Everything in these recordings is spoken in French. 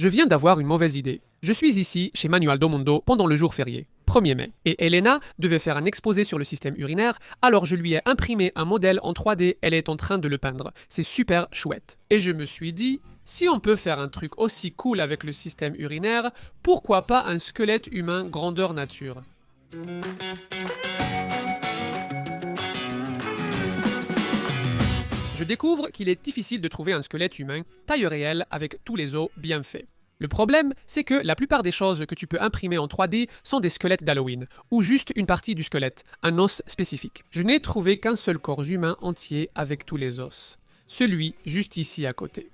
Je viens d'avoir une mauvaise idée. Je suis ici, chez Manual do Mundo, pendant le jour férié, 1er mai, et Elena devait faire un exposé sur le système urinaire, alors je lui ai imprimé un modèle en 3D, elle est en train de le peindre. C'est super chouette. Et je me suis dit, si on peut faire un truc aussi cool avec le système urinaire, pourquoi pas un squelette humain grandeur nature? Je découvre qu'il est difficile de trouver un squelette humain, taille réelle, avec tous les os bien faits. Le problème, c'est que la plupart des choses que tu peux imprimer en 3D sont des squelettes d'Halloween, ou juste une partie du squelette, un os spécifique. Je n'ai trouvé qu'un seul corps humain entier avec tous les os, celui juste ici à côté.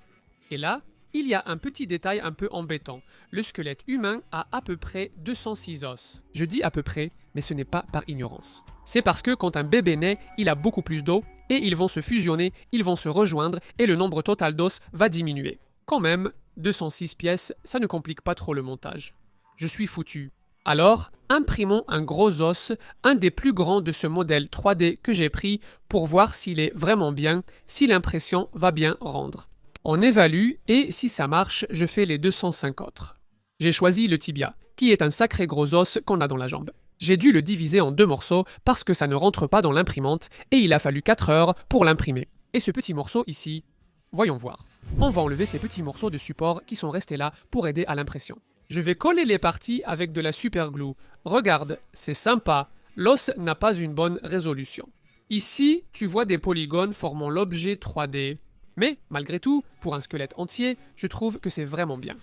Et là, il y a un petit détail un peu embêtant. Le squelette humain a à peu près 206 os. Je dis à peu près, mais ce n'est pas par ignorance. C'est parce que quand un bébé naît, il a beaucoup plus d'os, et ils vont se fusionner, ils vont se rejoindre, et le nombre total d'os va diminuer. Quand même, 206 pièces, ça ne complique pas trop le montage. Je suis foutu. Alors, imprimons un gros os, un des plus grands de ce modèle 3D que j'ai pris pour voir s'il est vraiment bien, si l'impression va bien rendre. On évalue et si ça marche, je fais les 205 autres. J'ai choisi le tibia, qui est un sacré gros os qu'on a dans la jambe. J'ai dû le diviser en 2 morceaux parce que ça ne rentre pas dans l'imprimante et il a fallu 4 heures pour l'imprimer. Et ce petit morceau ici, voyons voir. On va enlever ces petits morceaux de support qui sont restés là pour aider à l'impression. Je vais coller les parties avec de la super glue. Regarde, c'est sympa, l'os n'a pas une bonne résolution. Ici, tu vois des polygones formant l'objet 3D. Mais, malgré tout, pour un squelette entier, je trouve que c'est vraiment bien.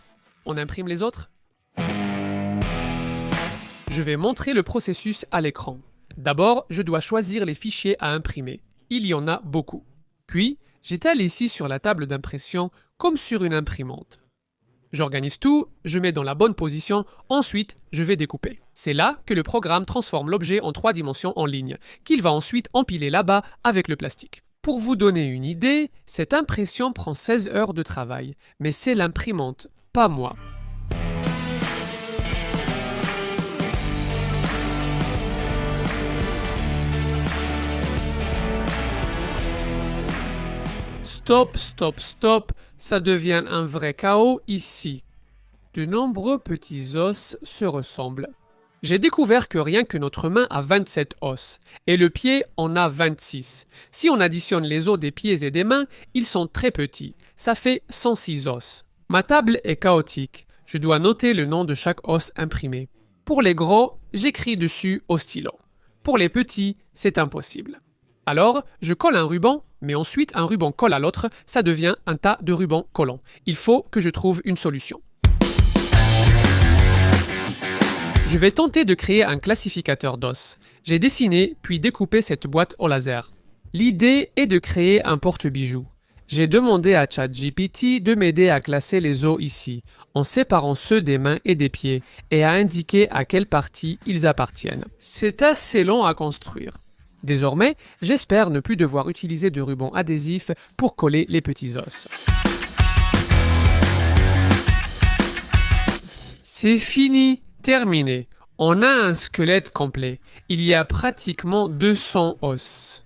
On imprime les autres ? Je vais montrer le processus à l'écran. D'abord, je dois choisir les fichiers à imprimer. Il y en a beaucoup. Puis, j'étale ici sur la table d'impression comme sur une imprimante. J'organise tout, je mets dans la bonne position, ensuite je vais découper. C'est là que le programme transforme l'objet en 3 dimensions en ligne, qu'il va ensuite empiler là-bas avec le plastique. Pour vous donner une idée, cette impression prend 16 heures de travail, mais c'est l'imprimante, pas moi. Stop, stop, stop, ça devient un vrai chaos ici. De nombreux petits os se ressemblent. J'ai découvert que rien que notre main a 27 os, et le pied en a 26. Si on additionne les os des pieds et des mains, ils sont très petits. Ça fait 106 os. Ma table est chaotique. Je dois noter le nom de chaque os imprimé. Pour les gros, j'écris dessus au stylo. Pour les petits, c'est impossible. Alors, je colle un ruban, mais ensuite un ruban colle à l'autre, ça devient un tas de rubans collants. Il faut que je trouve une solution. Je vais tenter de créer un classificateur d'os. J'ai dessiné puis découpé cette boîte au laser. L'idée est de créer un porte-bijoux. J'ai demandé à ChatGPT de m'aider à classer les os ici, en séparant ceux des mains et des pieds, et à indiquer à quelle partie ils appartiennent. C'est assez long à construire. Désormais, j'espère ne plus devoir utiliser de ruban adhésif pour coller les petits os. C'est fini, terminé. On a un squelette complet. Il y a pratiquement 200 os.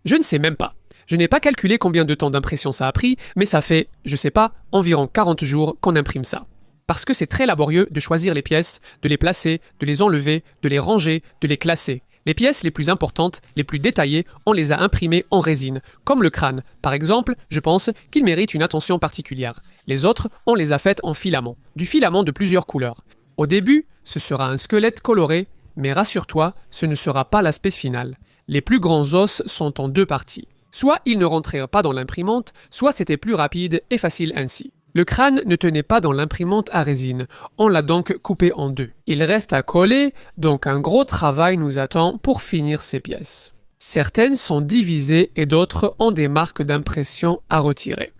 Je ne sais même pas. Je n'ai pas calculé combien de temps d'impression ça a pris, mais ça fait, je sais pas, environ 40 jours qu'on imprime ça. Parce que c'est très laborieux de choisir les pièces, de les placer, de les enlever, de les ranger, de les classer. Les pièces les plus importantes, les plus détaillées, on les a imprimées en résine, comme le crâne. Par exemple, je pense qu'il mérite une attention particulière. Les autres, on les a faites en filament, du filament de plusieurs couleurs. Au début, ce sera un squelette coloré, mais rassure-toi, ce ne sera pas l'aspect final. Les plus grands os sont en 2 parties. Soit ils ne rentrèrent pas dans l'imprimante, soit c'était plus rapide et facile ainsi. Le crâne ne tenait pas dans l'imprimante à résine, on l'a donc coupé en 2. Il reste à coller, donc un gros travail nous attend pour finir ces pièces. Certaines sont divisées et d'autres ont des marques d'impression à retirer.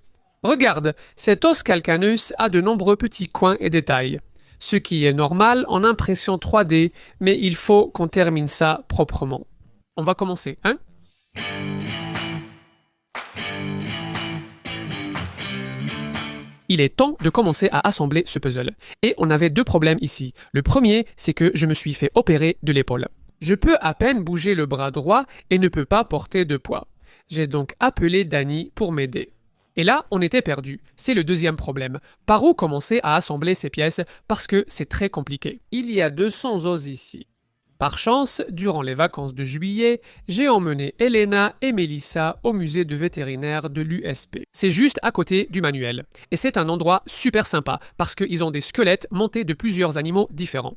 Regarde, cet os calcaneus a de nombreux petits coins et détails. Ce qui est normal en impression 3D, mais il faut qu'on termine ça proprement. On va commencer, hein? Il est temps de commencer à assembler ce puzzle. Et on avait 2 problèmes ici. Le premier, c'est que je me suis fait opérer de l'épaule. Je peux à peine bouger le bras droit et ne peux pas porter de poids. J'ai donc appelé Dani pour m'aider. Et là, on était perdu. C'est le deuxième problème. Par où commencer à assembler ces pièces parce que c'est très compliqué. Il y a 200 os ici. Par chance, durant les vacances de juillet, j'ai emmené Elena et Melissa au musée de vétérinaire de l'USP. C'est juste à côté du manuel. Et c'est un endroit super sympa parce qu'ils ont des squelettes montés de plusieurs animaux différents.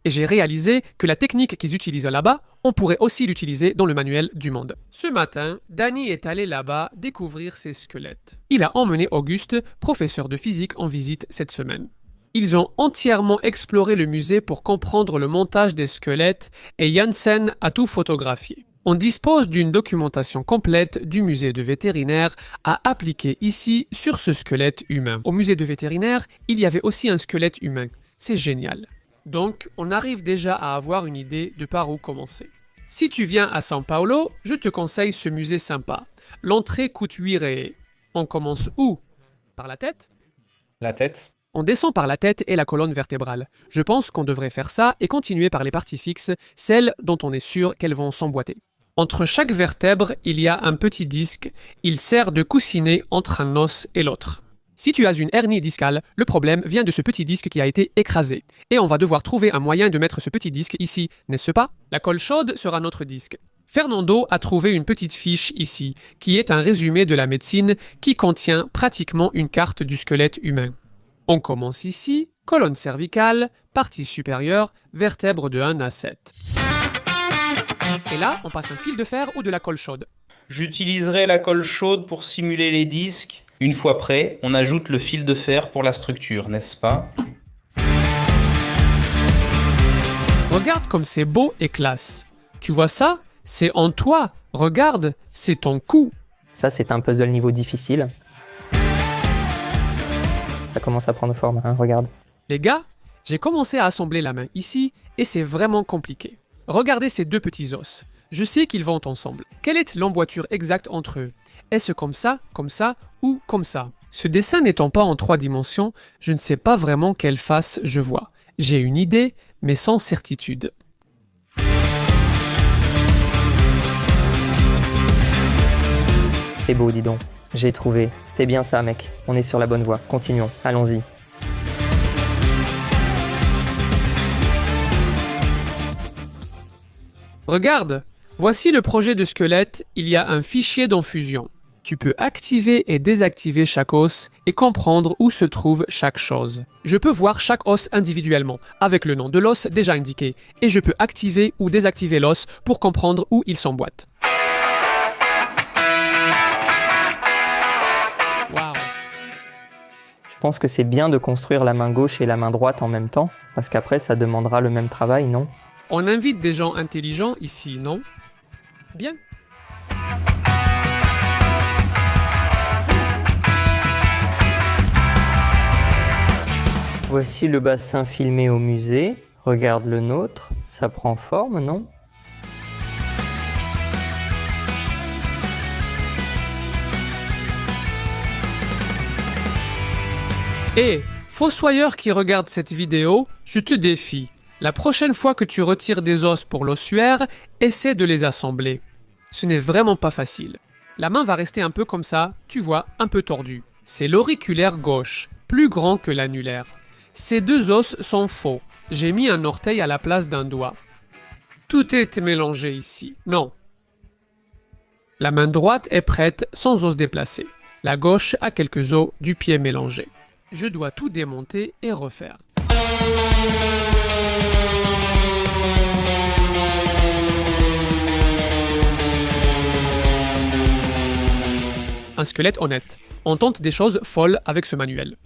Et j'ai réalisé que la technique qu'ils utilisent là-bas, on pourrait aussi l'utiliser dans le manuel du monde. Ce matin, Danny est allé là-bas découvrir ces squelettes. Il a emmené Auguste, professeur de physique, en visite cette semaine. Ils ont entièrement exploré le musée pour comprendre le montage des squelettes et Janssen a tout photographié. On dispose d'une documentation complète du musée de vétérinaire à appliquer ici sur ce squelette humain. Au musée de vétérinaire, il y avait aussi un squelette humain. C'est génial. Donc, on arrive déjà à avoir une idée de par où commencer. Si tu viens à São Paulo, je te conseille ce musée sympa. L'entrée coûte 8 reais. On commence où? Par la tête? La tête. On descend par la tête et la colonne vertébrale. Je pense qu'on devrait faire ça et continuer par les parties fixes, celles dont on est sûr qu'elles vont s'emboîter. Entre chaque vertèbre, il y a un petit disque. Il sert de coussinet entre un os et l'autre. Si tu as une hernie discale, le problème vient de ce petit disque qui a été écrasé. Et on va devoir trouver un moyen de mettre ce petit disque ici, n'est-ce pas? La colle chaude sera notre disque. Fernando a trouvé une petite fiche ici, qui est un résumé de la médecine qui contient pratiquement une carte du squelette humain. On commence ici, colonne cervicale, partie supérieure, vertèbres de 1 à 7. Et là, on passe un fil de fer ou de la colle chaude. J'utiliserai la colle chaude pour simuler les disques. Une fois prêt, on ajoute le fil de fer pour la structure, n'est-ce pas? Regarde comme c'est beau et classe. Tu vois ça? C'est en toi. Regarde, c'est ton cou. Ça, c'est un puzzle niveau difficile. Ça commence à prendre forme, hein, regarde. Les gars, j'ai commencé à assembler la main ici et c'est vraiment compliqué. Regardez ces deux petits os. Je sais qu'ils vont ensemble. Quelle est l'emboîture exacte entre eux? Est-ce comme ça ou comme ça? Ce dessin n'étant pas en 3 dimensions, je ne sais pas vraiment quelle face je vois. J'ai une idée, mais sans certitude. C'est beau, dis donc. J'ai trouvé. C'était bien ça, mec. On est sur la bonne voie. Continuons. Allons-y. Regarde, voici le projet de squelette. Il y a un fichier dans Fusion. Tu peux activer et désactiver chaque os et comprendre où se trouve chaque chose. Je peux voir chaque os individuellement, avec le nom de l'os déjà indiqué, et je peux activer ou désactiver l'os pour comprendre où il s'emboîte. Waouh! Je pense que c'est bien de construire la main gauche et la main droite en même temps, parce qu'après, ça demandera le même travail, non? On invite des gens intelligents ici, non? Bien. Voici le bassin filmé au musée. Regarde le nôtre. Ça prend forme, non? Et, fossoyeur qui regarde cette vidéo, je te défie. La prochaine fois que tu retires des os pour l'ossuaire, essaie de les assembler. Ce n'est vraiment pas facile. La main va rester un peu comme ça, tu vois, un peu tordue. C'est l'auriculaire gauche, plus grand que l'annulaire. Ces deux os sont faux. J'ai mis un orteil à la place d'un doigt. Tout est mélangé ici. Non. La main droite est prête sans os déplacés. La gauche a quelques os du pied mélangés. Je dois tout démonter et refaire. Un squelette honnête. On tente des choses folles avec ce manuel.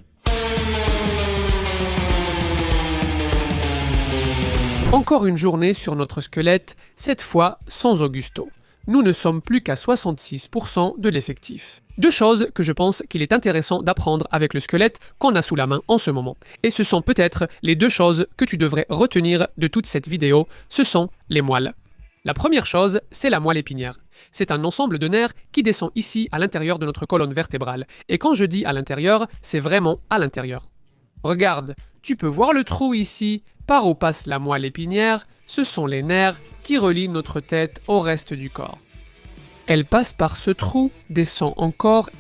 Encore une journée sur notre squelette, cette fois sans Augusto. Nous ne sommes plus qu'à 66% de l'effectif. Deux choses que je pense qu'il est intéressant d'apprendre avec le squelette qu'on a sous la main en ce moment. Et ce sont peut-être les deux choses que tu devrais retenir de toute cette vidéo, ce sont les moelles. La première chose, c'est la moelle épinière. C'est un ensemble de nerfs qui descend ici à l'intérieur de notre colonne vertébrale. Et quand je dis à l'intérieur, c'est vraiment à l'intérieur. Regarde, tu peux voir le trou ici, par où passe la moelle épinière, ce sont les nerfs qui relient notre tête au reste du corps. Elle passe par ce trou, descend encore,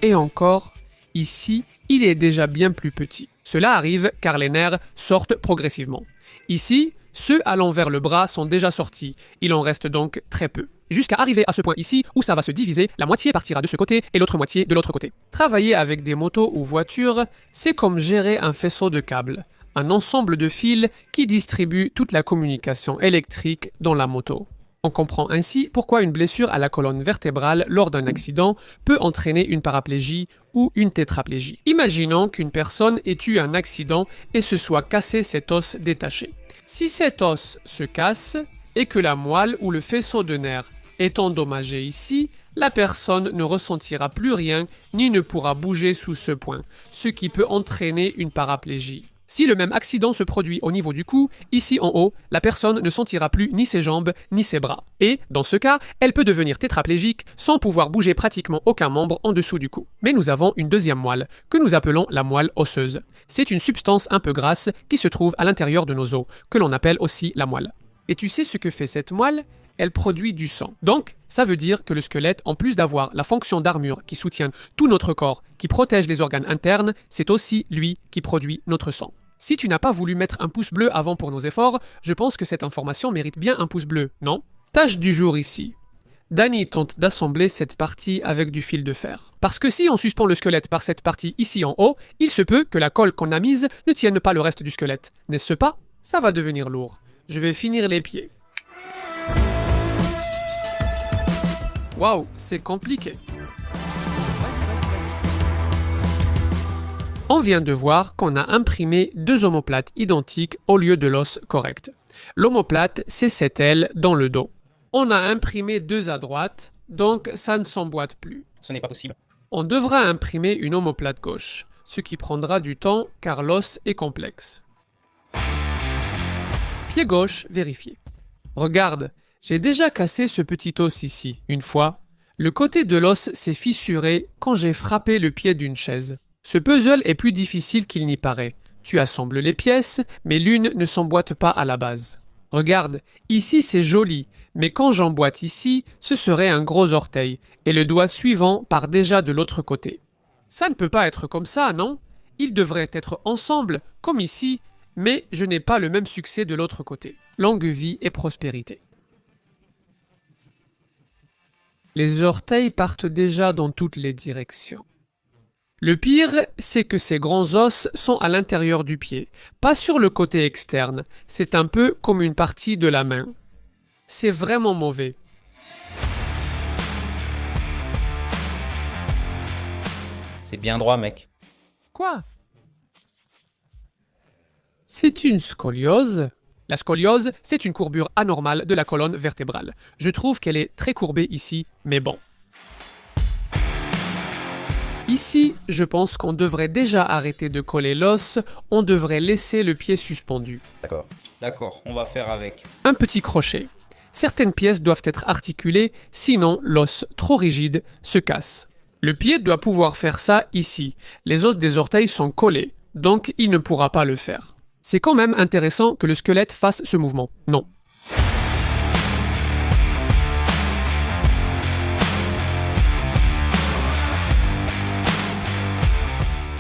Ici, il est déjà bien plus petit. Cela arrive car les nerfs sortent progressivement. Ici, ceux allant vers le bras sont déjà sortis. Il en reste donc très peu. Jusqu'à arriver à ce point ici où ça va se diviser, la moitié partira de ce côté et l'autre moitié de l'autre côté. Travailler avec des motos ou voitures, c'est comme gérer un faisceau de câbles, un ensemble de fils qui distribue toute la communication électrique dans la moto. On comprend ainsi pourquoi une blessure à la colonne vertébrale lors d'un accident peut entraîner une paraplégie ou une tétraplégie. Imaginons qu'une personne ait eu un accident et se soit cassé cet os détaché. Si cet os se casse et que la moelle ou le faisceau de nerfs est endommagé ici, la personne ne ressentira plus rien ni ne pourra bouger sous ce point, ce qui peut entraîner une paraplégie. Si le même accident se produit au niveau du cou, ici en haut, la personne ne sentira plus ni ses jambes ni ses bras. Et, dans ce cas, elle peut devenir tétraplégique sans pouvoir bouger pratiquement aucun membre en dessous du cou. Mais nous avons une deuxième moelle, que nous appelons la moelle osseuse. C'est une substance un peu grasse qui se trouve à l'intérieur de nos os, que l'on appelle aussi la moelle. Et tu sais ce que fait cette moelle ? Elle produit du sang. Donc, ça veut dire que le squelette, en plus d'avoir la fonction d'armure qui soutient tout notre corps, qui protège les organes internes, c'est aussi lui qui produit notre sang. Si tu n'as pas voulu mettre un pouce bleu avant pour nos efforts, je pense que cette information mérite bien un pouce bleu, non ? Tâche du jour ici. Danny tente d'assembler cette partie avec du fil de fer. Parce que si on suspend le squelette par cette partie ici en haut, il se peut que la colle qu'on a mise ne tienne pas le reste du squelette. N'est-ce pas ? Ça va devenir lourd. Je vais finir les pieds. Waouh, c'est compliqué. On vient de voir qu'on a imprimé deux omoplates identiques au lieu de l'os correct. L'omoplate, c'est cette aile dans le dos. On a imprimé deux à droite, donc ça ne s'emboîte plus. Ce n'est pas possible. On devra imprimer une omoplate gauche, ce qui prendra du temps car l'os est complexe. Pied gauche vérifié. Regarde, j'ai déjà cassé ce petit os ici, une fois. Le côté de l'os s'est fissuré quand j'ai frappé le pied d'une chaise. Ce puzzle est plus difficile qu'il n'y paraît. Tu assembles les pièces, mais l'une ne s'emboîte pas à la base. Regarde, ici c'est joli, mais quand j'emboîte ici, ce serait un gros orteil, et le doigt suivant part déjà de l'autre côté. Ça ne peut pas être comme ça, non ? Ils devraient être ensemble, comme ici, mais je n'ai pas le même succès de l'autre côté. Longue vie et prospérité. Les orteils partent déjà dans toutes les directions. Le pire, c'est que ces grands os sont à l'intérieur du pied, pas sur le côté externe. C'est un peu comme une partie de la main. C'est vraiment mauvais. C'est bien droit, mec. Quoi ? C'est une scoliose. La scoliose, c'est une courbure anormale de la colonne vertébrale. Je trouve qu'elle est très courbée ici, mais bon. Ici, je pense qu'on devrait déjà arrêter de coller l'os, on devrait laisser le pied suspendu. D'accord. D'accord, on va faire avec. Un petit crochet. Certaines pièces doivent être articulées, sinon l'os, trop rigide, se casse. Le pied doit pouvoir faire ça ici. Les os des orteils sont collés, donc il ne pourra pas le faire. C'est quand même intéressant que le squelette fasse ce mouvement. Non.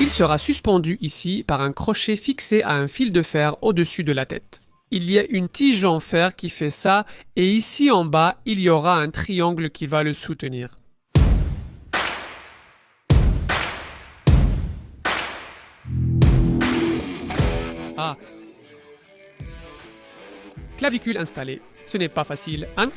Il sera suspendu ici par un crochet fixé à un fil de fer au-dessus de la tête. Il y a une tige en fer qui fait ça, et ici en bas, il y aura un triangle qui va le soutenir. Ah. Clavicule installée. Ce n'est pas facile, hein?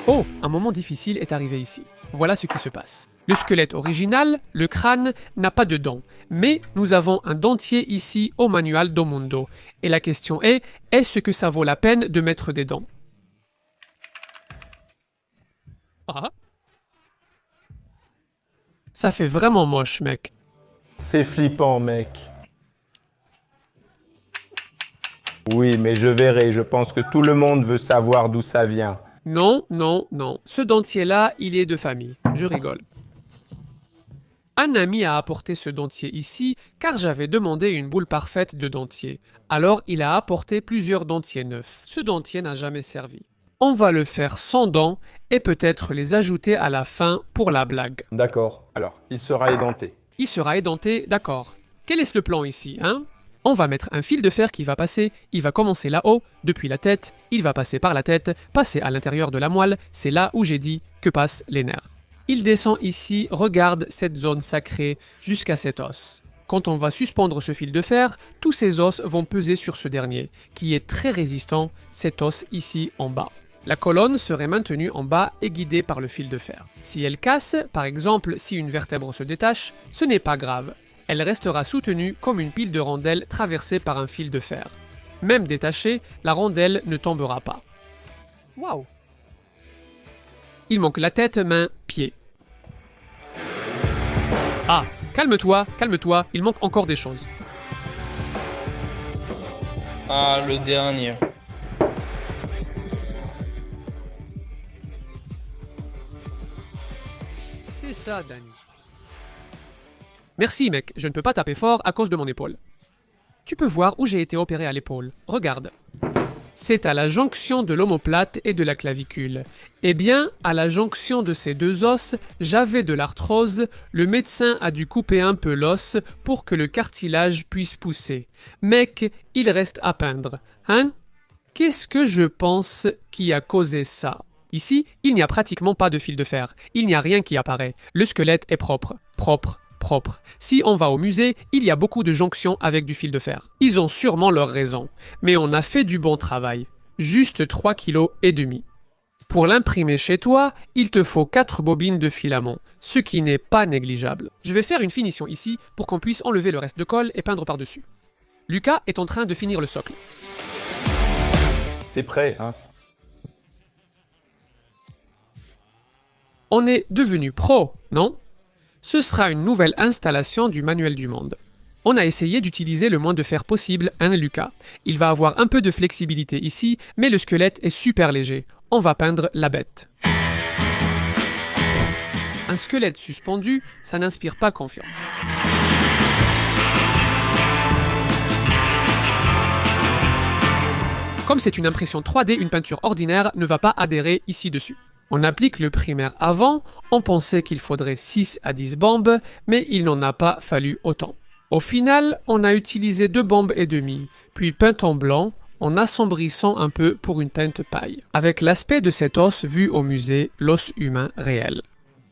Oh, un moment difficile est arrivé ici. Voilà ce qui se passe. Le squelette original, le crâne, n'a pas de dents, mais nous avons un dentier ici au manual d'Omundo. Et la question est-ce que ça vaut la peine de mettre des dents? Ah. Ça fait vraiment moche, mec. C'est flippant, mec. Oui, mais je verrai. Je pense que tout le monde veut savoir d'où ça vient. Non, non, non. Ce dentier-là, il est de famille. Je rigole. Un ami a apporté ce dentier ici car j'avais demandé une boule parfaite de dentier. Alors il a apporté plusieurs dentiers neufs. Ce dentier n'a jamais servi. On va le faire sans dents et peut-être les ajouter à la fin pour la blague. D'accord. Alors, il sera édenté. Il sera édenté, d'accord. Quel est le plan ici, hein? On va mettre un fil de fer qui va passer, il va commencer là-haut, depuis la tête, il va passer par la tête, passer à l'intérieur de la moelle, c'est là où j'ai dit que passent les nerfs. Il descend ici, regarde cette zone sacrée jusqu'à cet os. Quand on va suspendre ce fil de fer, tous ces os vont peser sur ce dernier, qui est très résistant, cet os ici en bas. La colonne serait maintenue en bas et guidée par le fil de fer. Si elle casse, par exemple si une vertèbre se détache, ce n'est pas grave. Elle restera soutenue comme une pile de rondelles traversée par un fil de fer. Même détachée, la rondelle ne tombera pas. Waouh! Il manque la tête, main, pied. Ah, calme-toi, il manque encore des choses. Ah, le dernier. C'est ça, Danny. Merci, mec, je ne peux pas taper fort à cause de mon épaule. Tu peux voir où j'ai été opéré à l'épaule. Regarde. C'est à la jonction de l'omoplate et de la clavicule. Eh bien, à la jonction de ces deux os, j'avais de l'arthrose, le médecin a dû couper un peu l'os pour que le cartilage puisse pousser. Mec, il reste à peindre, hein? Qu'est-ce que je pense qui a causé ça? Ici, il n'y a pratiquement pas de fil de fer, il n'y a rien qui apparaît, le squelette est propre. Si on va au musée, il y a beaucoup de jonctions avec du fil de fer. Ils ont sûrement leurs raisons, mais on a fait du bon travail. Juste 3,5 kg. Pour l'imprimer chez toi, il te faut 4 bobines de filament, ce qui n'est pas négligeable. Je vais faire une finition ici pour qu'on puisse enlever le reste de colle et peindre par-dessus. Lucas est en train de finir le socle. C'est prêt, hein? On est devenu pro, non? Ce sera une nouvelle installation du manuel du monde. On a essayé d'utiliser le moins de fer possible, hein Lucas. Il va avoir un peu de flexibilité ici, mais le squelette est super léger. On va peindre la bête. Un squelette suspendu, ça n'inspire pas confiance. Comme c'est une impression 3D, une peinture ordinaire ne va pas adhérer ici dessus. On applique le primaire avant, on pensait qu'il faudrait 6 à 10 bombes, mais il n'en a pas fallu autant. Au final, on a utilisé 2 bombes et demie, puis peint en blanc, en assombrissant un peu pour une teinte paille, avec l'aspect de cet os vu au musée, l'os humain réel.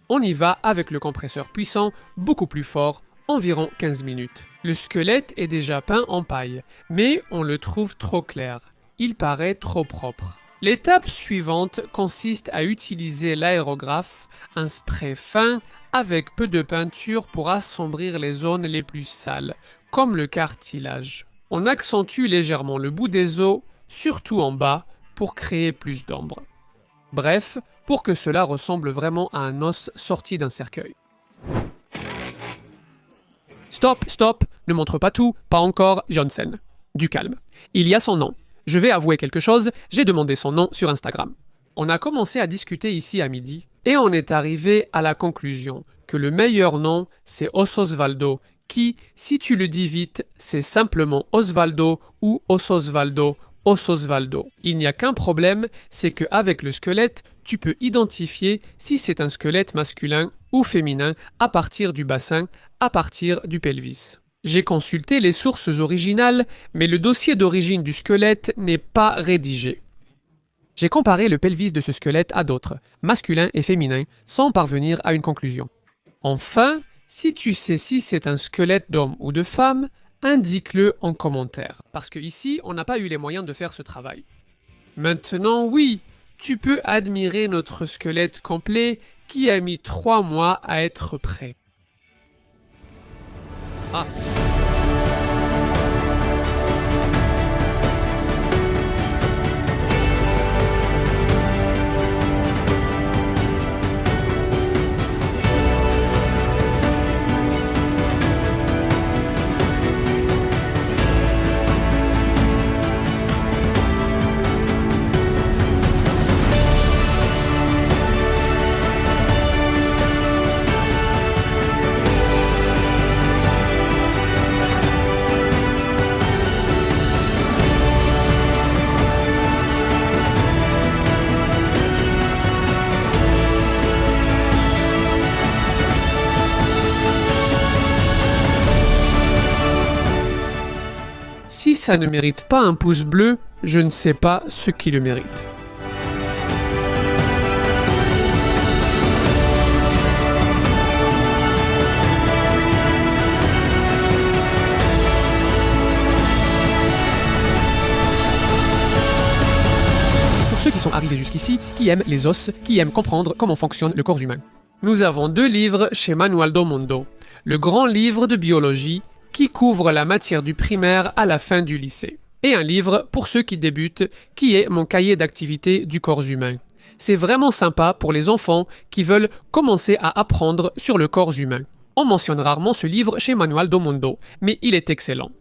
On y va avec le compresseur puissant, beaucoup plus fort, environ 15 minutes. Le squelette est déjà peint en paille, mais on le trouve trop clair. Il paraît trop propre. L'étape suivante consiste à utiliser l'aérographe, un spray fin avec peu de peinture pour assombrir les zones les plus sales, comme le cartilage. On accentue légèrement le bout des os, surtout en bas, pour créer plus d'ombre. Bref, pour que cela ressemble vraiment à un os sorti d'un cercueil. Stop, ne montre pas tout, pas encore, Johnson. Du calme. Il y a son nom. Je vais avouer quelque chose, j'ai demandé son nom sur Instagram. On a commencé à discuter ici à midi, et on est arrivé à la conclusion que le meilleur nom, c'est Ososvaldo, qui, si tu le dis vite, c'est simplement Osvaldo ou Ososvaldo, Ososvaldo. Il n'y a qu'un problème, c'est qu'avec le squelette, tu peux identifier si c'est un squelette masculin ou féminin à partir du bassin, à partir du pelvis. J'ai consulté les sources originales, mais le dossier d'origine du squelette n'est pas rédigé. J'ai comparé le pelvis de ce squelette à d'autres, masculins et féminins, sans parvenir à une conclusion. Enfin, si tu sais si c'est un squelette d'homme ou de femme, indique-le en commentaire, parce que ici, on n'a pas eu les moyens de faire ce travail. Maintenant, oui, tu peux admirer notre squelette complet qui a mis 3 mois à être prêt. Ah. Si ça ne mérite pas un pouce bleu, je ne sais pas ce qui le mérite. Pour ceux qui sont arrivés jusqu'ici, qui aiment les os, qui aiment comprendre comment fonctionne le corps humain. Nous avons 2 livres chez Manual do Mundo. Le grand livre de biologie, qui couvre la matière du primaire à la fin du lycée. Et un livre pour ceux qui débutent, qui est mon cahier d'activité du corps humain. C'est vraiment sympa pour les enfants qui veulent commencer à apprendre sur le corps humain. On mentionne rarement ce livre chez Manual do Mundo, mais il est excellent.